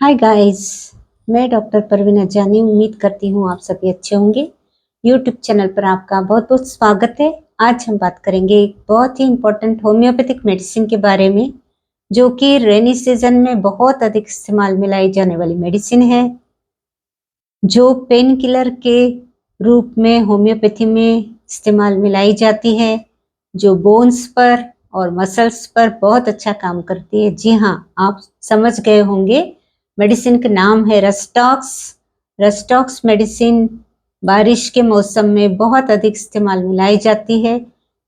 Hi guys, मैं doctor Parveen जानी उम्मीद करती हूँ आप सभी अच्छे होंगे। यूट्यूब चैनल पर आपका बहुत बहुत स्वागत है। आज हम बात करेंगे एक बहुत ही इम्पोर्टेंट होम्योपैथिक मेडिसिन के बारे में, जो कि रेनी सीजन में बहुत अधिक इस्तेमाल में लाई जाने वाली मेडिसिन है, जो पेन किलर के रूप में होम्योपैथी में इस्तेमाल में लाई जाती है, जो बोन्स पर और मसल्स पर बहुत अच्छा काम करती है। जी हाँ, आप समझ गए होंगे, मेडिसिन का नाम है रस्टॉक्स। रस्टॉक्स मेडिसिन बारिश के मौसम में बहुत अधिक इस्तेमाल में लाई जाती है।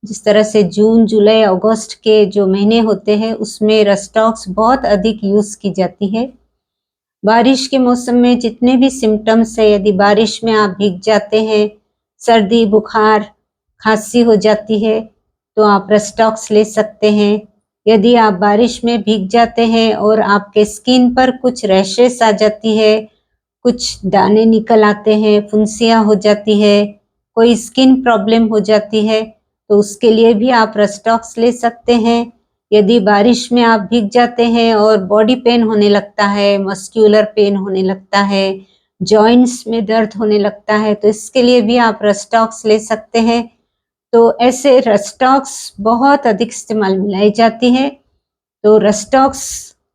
जिस तरह से जून, जुलाई, अगस्त के जो महीने होते हैं उसमें रस्टॉक्स बहुत अधिक यूज की जाती है। बारिश के मौसम में जितने भी सिम्टम्स है, यदि बारिश में आप भीग जाते हैं, सर्दी, बुखार, खांसी हो जाती है, तो आप रस्टॉक्स ले सकते हैं। यदि आप बारिश में भीग जाते हैं और आपके स्किन पर कुछ रैशेस आ जाती है, कुछ दाने निकल आते हैं, फुंसियाँ हो जाती है, कोई स्किन प्रॉब्लम हो जाती है, तो उसके लिए भी आप रस्टॉक्स ले सकते हैं। यदि बारिश में आप भीग जाते हैं और बॉडी पेन होने लगता है, मस्क्यूलर पेन होने लगता है, जॉइंट्स में दर्द होने लगता है, तो इसके लिए भी आप रस्टॉक्स ले सकते हैं। तो ऐसे रस्टॉक्स बहुत अधिक इस्तेमाल में लाई जाती है। तो रस्टॉक्स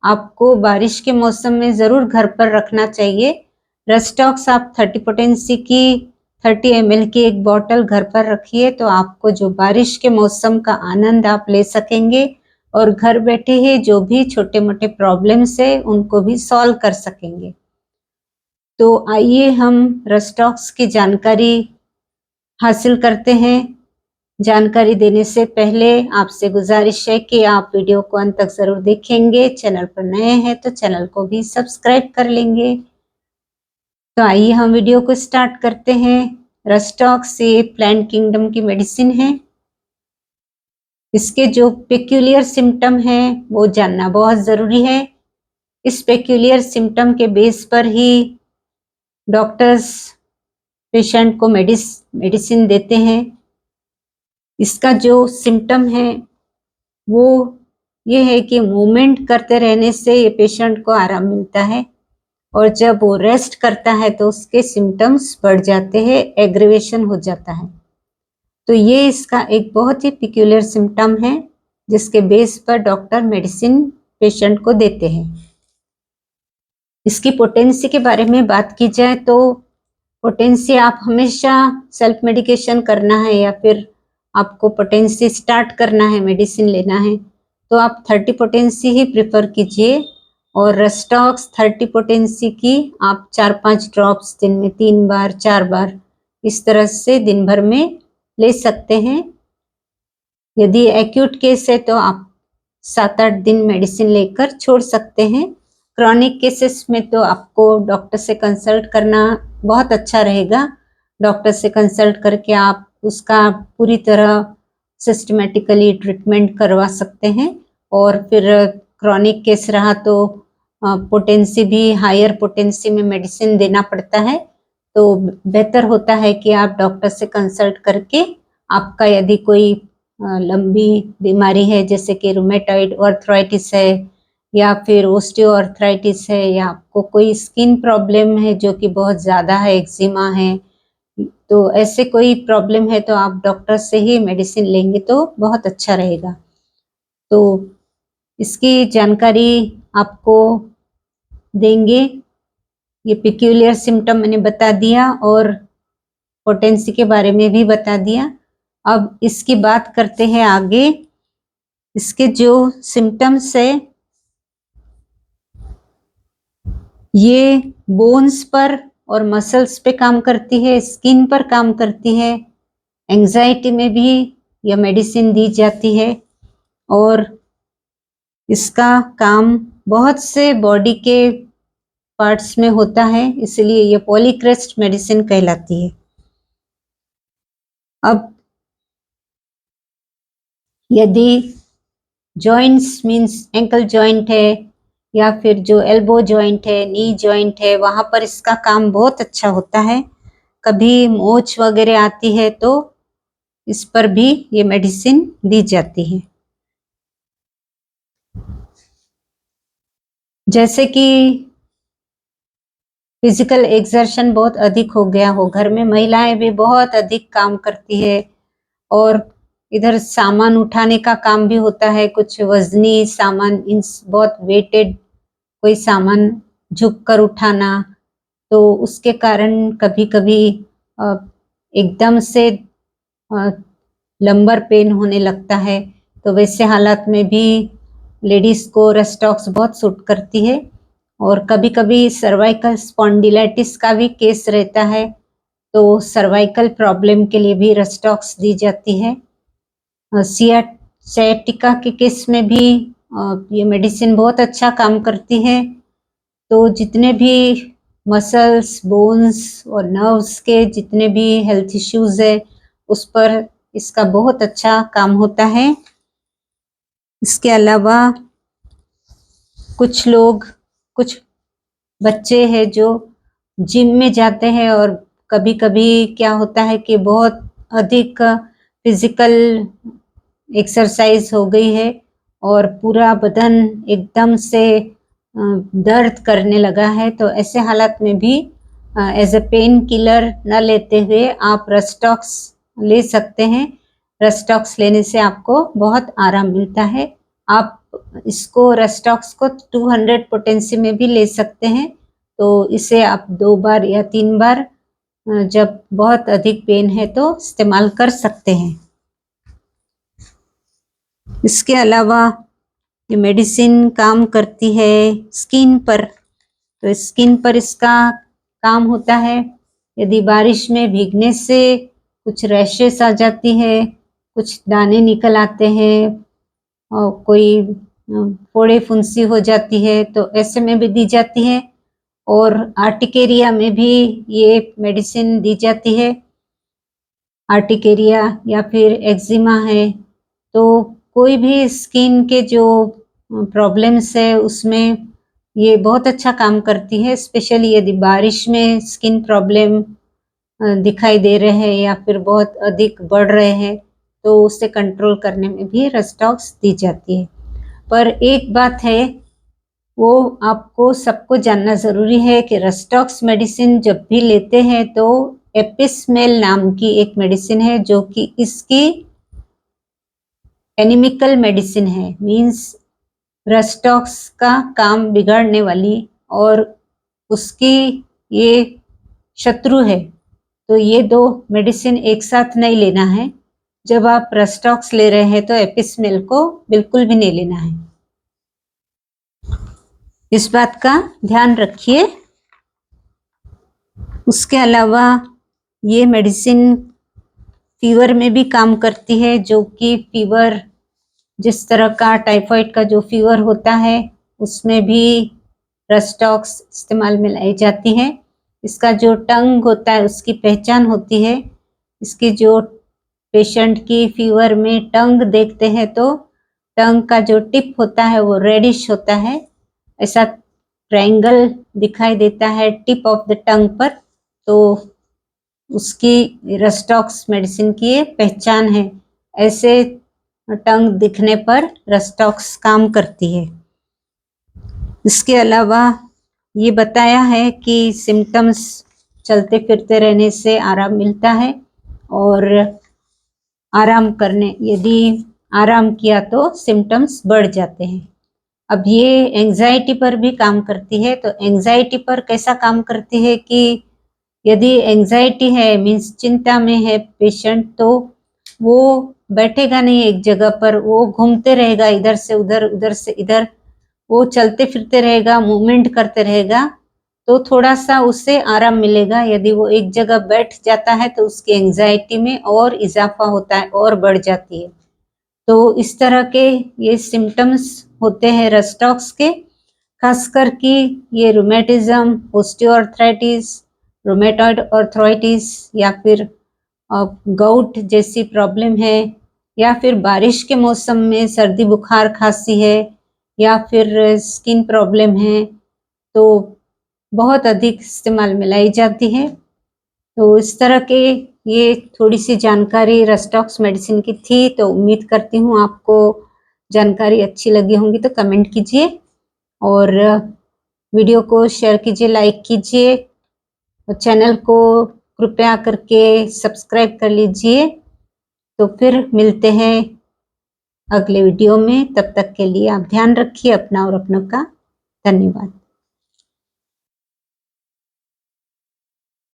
आपको बारिश के मौसम में ज़रूर घर पर रखना चाहिए। रस्टॉक्स आप 30 पोटेंसी की 30 ml की एक बॉटल घर पर रखिए, तो आपको जो बारिश के मौसम का आनंद आप ले सकेंगे और घर बैठे ही जो भी छोटे मोटे प्रॉब्लम्स है उनको भी सॉल्व कर सकेंगे। तो आइए हम रस्टॉक्स की जानकारी हासिल करते हैं। जानकारी देने से पहले आपसे गुजारिश है कि आप वीडियो को अंत तक जरूर देखेंगे। चैनल पर नए हैं तो चैनल को भी सब्सक्राइब कर लेंगे। तो आइए हम वीडियो को स्टार्ट करते हैं। रस्टॉक्स ये प्लांट किंगडम की मेडिसिन है। इसके जो पेक्यूलियर सिम्टम हैं वो जानना बहुत ज़रूरी है। इस पेक्यूलियर सिम्टम के बेस पर ही डॉक्टर्स पेशेंट को मेडिसिन देते हैं। इसका जो सिम्टम है वो ये है कि मूवमेंट करते रहने से ये पेशेंट को आराम मिलता है, और जब वो रेस्ट करता है तो उसके सिम्टम्स बढ़ जाते हैं, एग्रीवेशन हो जाता है। तो ये इसका एक बहुत ही पिक्यूलियर सिम्टम है, जिसके बेस पर डॉक्टर मेडिसिन पेशेंट को देते हैं। इसकी पोटेंसी के बारे में बात की जाए तो पोटेंसी आप हमेशा सेल्फ मेडिकेशन करना है या फिर आपको पोटेंसी स्टार्ट करना है, मेडिसिन लेना है, तो आप 30 पोटेंसी ही प्रेफर कीजिए। और रस्टॉक्स 30 पोटेंसी की आप 4-5 ड्रॉप्स दिन में 3 बार 4 बार इस तरह से दिन भर में ले सकते हैं। यदि एक्यूट केस है तो आप 7-8 दिन मेडिसिन लेकर छोड़ सकते हैं। क्रॉनिक केसेस में तो आपको डॉक्टर से कंसल्ट करना बहुत अच्छा रहेगा। डॉक्टर से कंसल्ट करके आप उसका पूरी तरह सिस्टमेटिकली ट्रीटमेंट करवा सकते हैं। और फिर क्रॉनिक केस रहा तो पोटेंसी भी हायर पोटेंसी में मेडिसिन देना पड़ता है। तो बेहतर होता है कि आप डॉक्टर से कंसल्ट करके आपका यदि कोई लंबी बीमारी है, जैसे कि रूमेटॉइड आर्थराइटिस है या फिर ओस्टियोआर्थराइटिस है, या आपको कोई स्किन प्रॉब्लम है जो कि बहुत ज़्यादा है, एक्जिमा है, तो ऐसे कोई प्रॉब्लम है तो आप डॉक्टर से ही मेडिसिन लेंगे तो बहुत अच्छा रहेगा। तो इसकी जानकारी आपको देंगे। ये पिक्यूलियर सिम्टम मैंने बता दिया और पोटेंसी के बारे में भी बता दिया। अब इसकी बात करते हैं आगे। इसके जो सिम्टम्स है ये बोन्स पर और मसल्स पे काम करती है, स्किन पर काम करती है। एंजाइटी में भी यह मेडिसिन दी जाती है और इसका काम बहुत से बॉडी के पार्ट्स में होता है, इसलिए यह पॉलीक्रेस्ट मेडिसिन कहलाती है। अब यदि जॉइंट्स मीन्स एंकल जॉइंट है या फिर जो एल्बो जॉइंट है, नी जॉइंट है, वहां पर इसका काम बहुत अच्छा होता है। कभी मोच वगैरह आती है तो इस पर भी ये मेडिसिन दी जाती है। जैसे कि फिजिकल एक्सर्शन बहुत अधिक हो गया हो, घर में महिलाएं भी बहुत अधिक काम करती है और इधर सामान उठाने का काम भी होता है, कुछ वजनी सामान, इन बहुत वेटेड कोई सामान झुक कर उठाना, तो उसके कारण कभी कभी एकदम से लंबर पेन होने लगता है। तो वैसे हालात में भी लेडीज को रेस्टॉक्स बहुत सूट करती है। और कभी कभी सर्वाइकल स्पॉन्डिलाइटिस का भी केस रहता है, तो सर्वाइकल प्रॉब्लम के लिए भी रेस्टॉक्स दी जाती है। सियाटिका के केस में भी ये मेडिसिन बहुत अच्छा काम करती है। तो जितने भी मसल्स, बोन्स और नर्व्स के जितने भी हेल्थ इश्यूज है, उस पर इसका बहुत अच्छा काम होता है। इसके अलावा कुछ बच्चे हैं जो जिम में जाते हैं और कभी कभी क्या होता है कि बहुत अधिक फिजिकल एक्सरसाइज हो गई है और पूरा बदन एकदम से दर्द करने लगा है, तो ऐसे हालात में भी एज ए पेन किलर न लेते हुए आप रेस्टॉक्स ले सकते हैं। रेस्टॉक्स लेने से आपको बहुत आराम मिलता है। आप इसको रेस्टॉक्स को 200 पोटेंसी में भी ले सकते हैं, तो इसे आप 2 बार या 3 बार जब बहुत अधिक पेन है तो इस्तेमाल कर सकते हैं। इसके अलावा ये मेडिसिन काम करती है स्किन पर, तो स्किन पर इसका काम होता है। यदि बारिश में भीगने से कुछ रैशेस आ जाती है, कुछ दाने निकल आते हैं और कोई फोड़े फुंसी हो जाती है, तो ऐसे में भी दी जाती है। और आर्टिकेरिया में भी ये मेडिसिन दी जाती है। आर्टिकेरिया या फिर एक्जिमा है, तो कोई भी स्किन के जो प्रॉब्लम्स है उसमें ये बहुत अच्छा काम करती है। स्पेशली यदि बारिश में स्किन प्रॉब्लम दिखाई दे रहे हैं या फिर बहुत अधिक बढ़ रहे हैं, तो उसे कंट्रोल करने में भी रेस्टॉक्स दी जाती है। पर एक बात है, वो आपको सबको जानना जरूरी है कि रेस्टॉक्स मेडिसिन जब भी लेते हैं तो एपिसमेल नाम की एक मेडिसिन है जो कि इसकी एनिमिकल मेडिसिन है, मींस रेस्टॉक्स का काम बिगाड़ने वाली और उसकी ये शत्रु है। तो ये 2 मेडिसिन एक साथ नहीं लेना है। जब आप रेस्टॉक्स ले रहे हैं तो एपिसमेल को बिल्कुल भी नहीं लेना है, इस बात का ध्यान रखिए। उसके अलावा ये मेडिसिन फीवर में भी काम करती है, जो कि फीवर जिस तरह का टाइफाइड का जो फीवर होता है उसमें भी रेस्टॉक्स इस्तेमाल में लाई जाती है। इसका जो टंग होता है उसकी पहचान होती है। इसकी जो पेशेंट की फीवर में टंग देखते हैं तो टंग का जो टिप होता है वो रेडिश होता है, ऐसा ट्रायंगल दिखाई देता है टिप ऑफ द टंग पर, तो उसकी रेस्टॉक्स मेडिसिन की ये पहचान है। ऐसे टंग दिखने पर रेस्टॉक्स काम करती है। इसके अलावा ये बताया है कि सिम्टम्स चलते फिरते रहने से आराम मिलता है और यदि आराम किया तो सिम्टम्स बढ़ जाते हैं। अब ये एंजाइटी पर भी काम करती है। तो एंजाइटी पर कैसा काम करती है कि यदि एंजाइटी है, मीन्स चिंता में है पेशेंट, तो वो बैठेगा नहीं एक जगह पर, वो घूमते रहेगा इधर से उधर, उधर से इधर, वो चलते फिरते रहेगा, मूवमेंट करते रहेगा, तो थोड़ा सा उससे आराम मिलेगा। यदि वो एक जगह बैठ जाता है तो उसकी एंजाइटी में और इजाफा होता है और बढ़ जाती है। तो इस तरह के ये सिम्टम्स होते हैं रेस्टॉक्स के, खासकर कि ये रूमेटिज्म, ऑस्टियोआर्थराइटिस, रूमेटॉइड आर्थराइटिस या फिर गाउट जैसी प्रॉब्लम है, या फिर बारिश के मौसम में सर्दी बुखार खांसी है, या फिर स्किन प्रॉब्लम है, तो बहुत अधिक इस्तेमाल में लाई जाती है। तो इस तरह के ये थोड़ी सी जानकारी रेस्टॉक्स मेडिसिन की थी। तो उम्मीद करती हूँ आपको जानकारी अच्छी लगी होंगी, तो कमेंट कीजिए और वीडियो को शेयर कीजिए, लाइक कीजिए और चैनल को कृपया करके सब्सक्राइब कर लीजिए। तो फिर मिलते हैं अगले वीडियो में। तब तक के लिए आप ध्यान रखिए अपना और अपनों का। धन्यवाद।